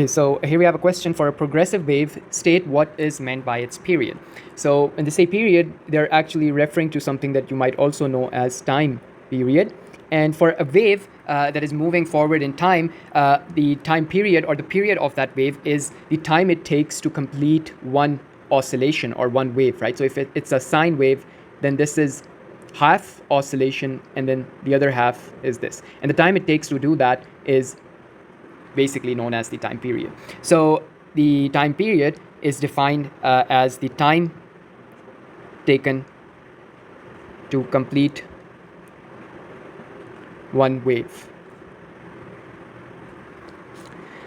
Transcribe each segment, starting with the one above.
Okay, so here we have a question for a progressive wave. State what is meant by its period. So when they say period, they're actually referring to something that you might also know as time period. And for a wave that is moving forward in time, the time period or the period of that wave is the time it takes to complete one oscillation or one wave, right? So if it's a sine wave, then this is half oscillation, and then the other half is this. And the time it takes to do that is basically known as the time period. So the time period is defined as the time taken to complete one wave.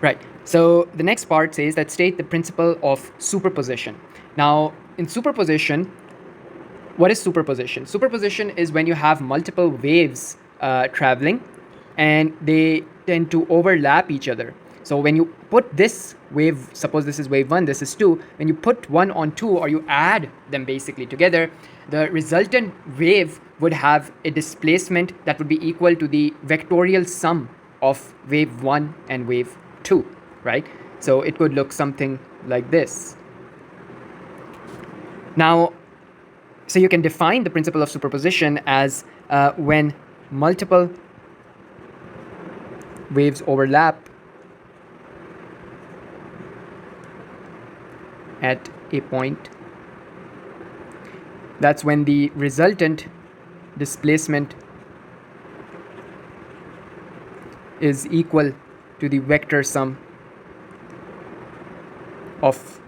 Right. So the next part says that state the principle of superposition. Now, in superposition, what is superposition? Superposition is when you have multiple waves traveling and they tend to overlap each other. So when you put this wave, suppose this is wave 1, this is 2, when you put 1 on 2 or you add them basically together, the resultant wave would have a displacement that would be equal to the vectorial sum of wave 1 and wave 2, right? So it could look something like this. Now, so you can define the principle of superposition as when multiple waves overlap at a point, that's when the resultant displacement is equal to the vector sum of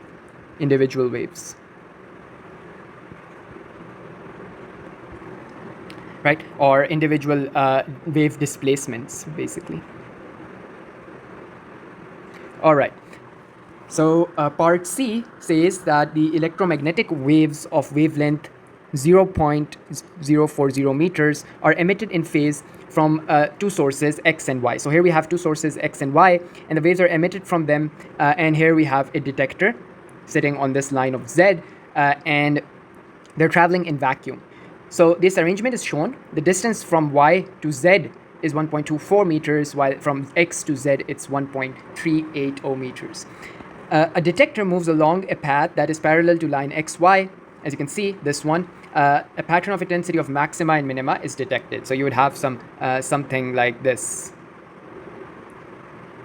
individual waves. Right? Or individual wave displacements, basically. All right. So part C says that the electromagnetic waves of wavelength 0.040 meters are emitted in phase from two sources, X and Y. So here we have two sources, X and Y, and the waves are emitted from them. And here we have a detector sitting on this line of Z, and they're traveling in vacuum. So this arrangement is shown. The distance from Y to Z is 1.24 meters, while from X to Z it's 1.380 meters. A detector moves along a path that is parallel to line XY. As you can see, this one, a pattern of intensity of maxima and minima is detected. So you would have something like this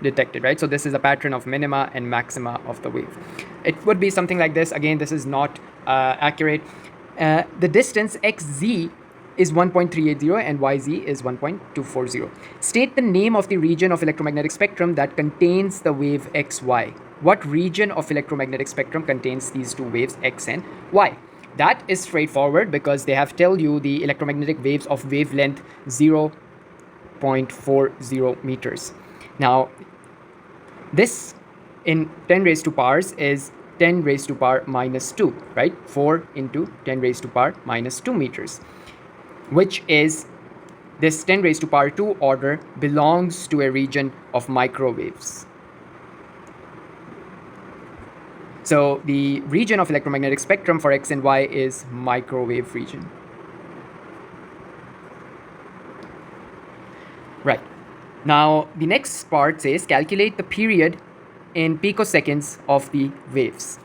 detected, right? So this is a pattern of minima and maxima of the wave. It would be something like this. Again, this is not accurate. The distance xz is 1.380 and yz is 1.240. State the name of the region of electromagnetic spectrum that contains the wave xy. What region of electromagnetic spectrum contains these two waves x and y? That is straightforward because they have told you the electromagnetic waves of wavelength 0.40 meters. Now, this in 10 raised to powers is 10 raised to power minus 2, right? 4 into 10 raised to power minus 2 meters, which is this 10 raised to power 2 order belongs to a region of microwaves. So the region of electromagnetic spectrum for X and Y is microwave region. Right. Now, the next part says calculate the period in picoseconds of the waves.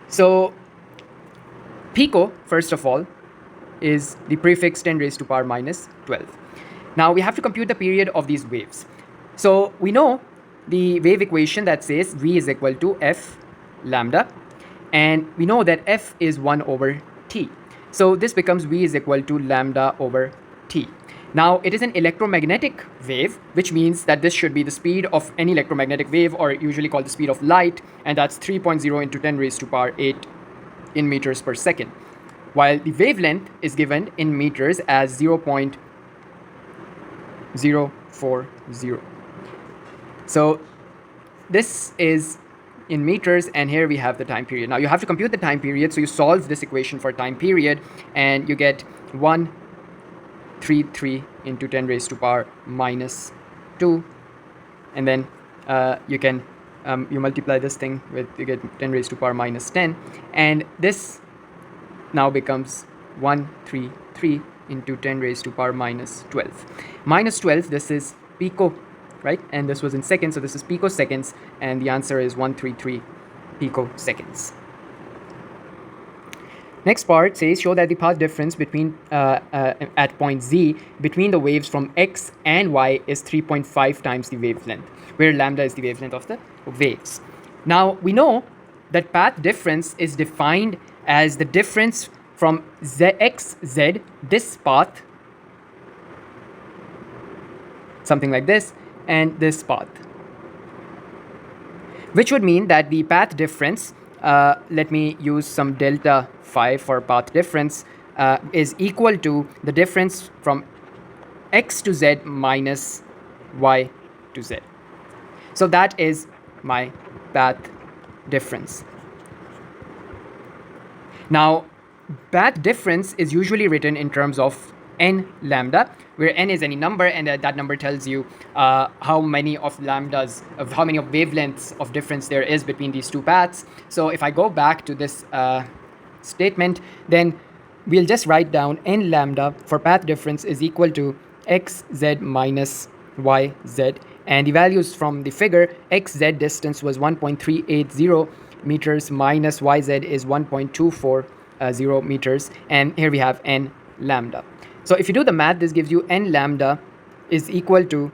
So pico, first of all, is the prefix 10 raised to power minus 12. Now we have to compute the period of these waves. So we know the wave equation that says V is equal to F lambda, and we know that F is 1 over T. So this becomes V is equal to lambda over T. Now, it is an electromagnetic wave, which means that this should be the speed of any electromagnetic wave, or usually called the speed of light, and that's 3.0 into 10 raised to power 8 in meters per second. While the wavelength is given in meters as 0.040. So this is in meters, and here we have the time period. Now you have to compute the time period, so you solve this equation for time period, and you get 133 into 10 raised to power minus 2, and then you can you multiply this thing with, you get 10 raised to power minus 10, and this now becomes 133 into 10 raised to power minus 12. Minus 12, this is pico right? And this was in seconds, so this is picoseconds, and the answer is 133 picoseconds. Next part says show that the path difference between at point z between the waves from x and y is 3.5 times the wavelength, where lambda is the wavelength of the waves. Now we know that path difference is defined as the difference from xz, this path, something like this, and this path, which would mean that the path difference, let me use some delta phi for path difference, is equal to the difference from x to z minus y to z. So that is my path difference. Now, path difference is usually written in terms of n lambda, where n is any number, and that number tells you how many of lambdas, of how many of wavelengths of difference there is between these two paths. So if I go back to this statement, then we'll just write down n lambda for path difference is equal to xz minus yz, and the values from the figure, xz distance was 1.380 meters minus yz is 1.240 meters, and here we have n lambda. So if you do the math, this gives you n lambda is equal to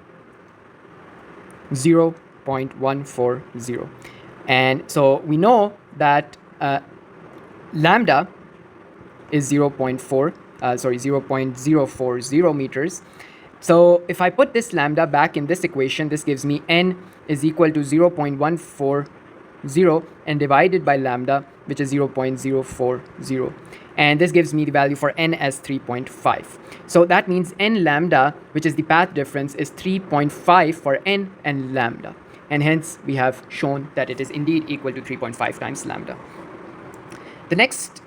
0.140. And so we know that lambda is 0.040 meters. So if I put this lambda back in this equation, this gives me n is equal to 0.140 and divided by lambda, which is 0.040. And this gives me the value for n as 3.5. So that means n lambda, which is the path difference, is 3.5 for n and lambda. And hence we have shown that it is indeed equal to 3.5 times lambda. The next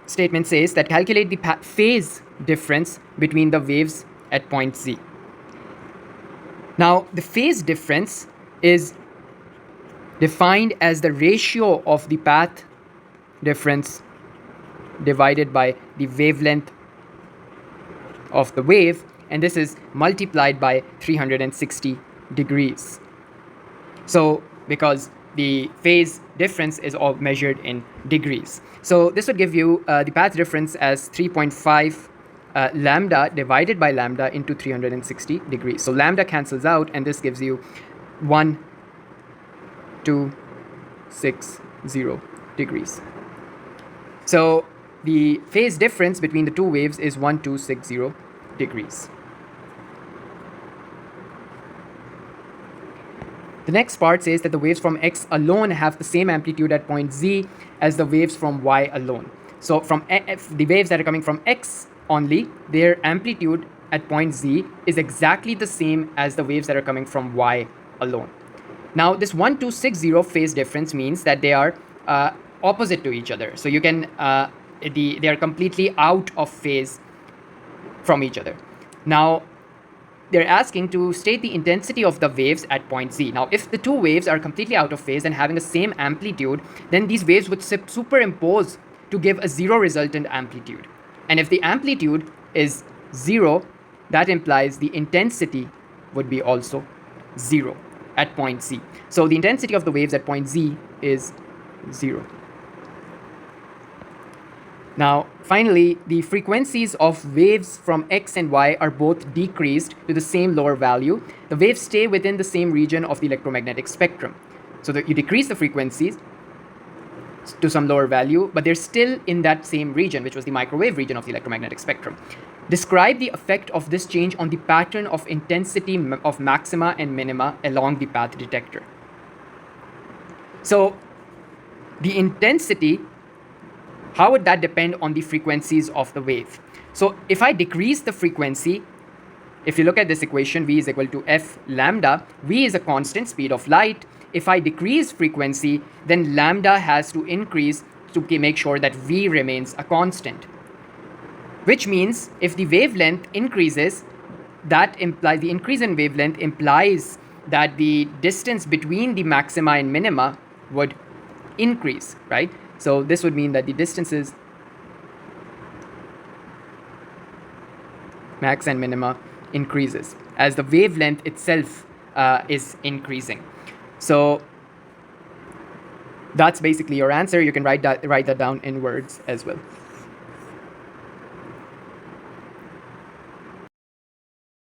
statement says that calculate the phase difference between the waves at point z. Now, the phase difference is defined as the ratio of the path difference divided by the wavelength of the wave, and this is multiplied by 360 degrees. So because the phase difference is all measured in degrees, so this would give you the path difference as 3.5 lambda divided by lambda into 360 degrees. So lambda cancels out, and this gives you 1260 degrees. So the phase difference between the two waves is 1260 degrees. The next part says that the waves from x alone have the same amplitude at point z as the waves from y alone. So from the waves that are coming from x only, their amplitude at point z is exactly the same as the waves that are coming from y alone. Now this 1260 phase difference means that they are opposite to each other. So you can they are completely out of phase from each other. Now they're asking to state the intensity of the waves at point z. Now if the two waves are completely out of phase and having the same amplitude, then these waves would superimpose to give a zero resultant amplitude. And if the amplitude is 0, that implies the intensity would be also 0 at point z. So the intensity of the waves at point z is 0. Now, finally, the frequencies of waves from x and y are both decreased to the same lower value. The waves stay within the same region of the electromagnetic spectrum. So that you decrease the frequencies to some lower value, but they're still in that same region, which was the microwave region of the electromagnetic spectrum. Describe the effect of this change on the pattern of intensity of maxima and minima along the path detector. So the intensity, how would that depend on the frequencies of the wave? So if I decrease the frequency, if you look at this equation, v is equal to f lambda, v is a constant speed of light. If I decrease frequency, then lambda has to increase to make sure that v remains a constant. Which means if the wavelength increases, that implies the increase in wavelength implies that the distance between the maxima and minima would increase, right? So this would mean that the distances max and minima increases as the wavelength itself is increasing. So that's basically your answer. You can write that down in words as well.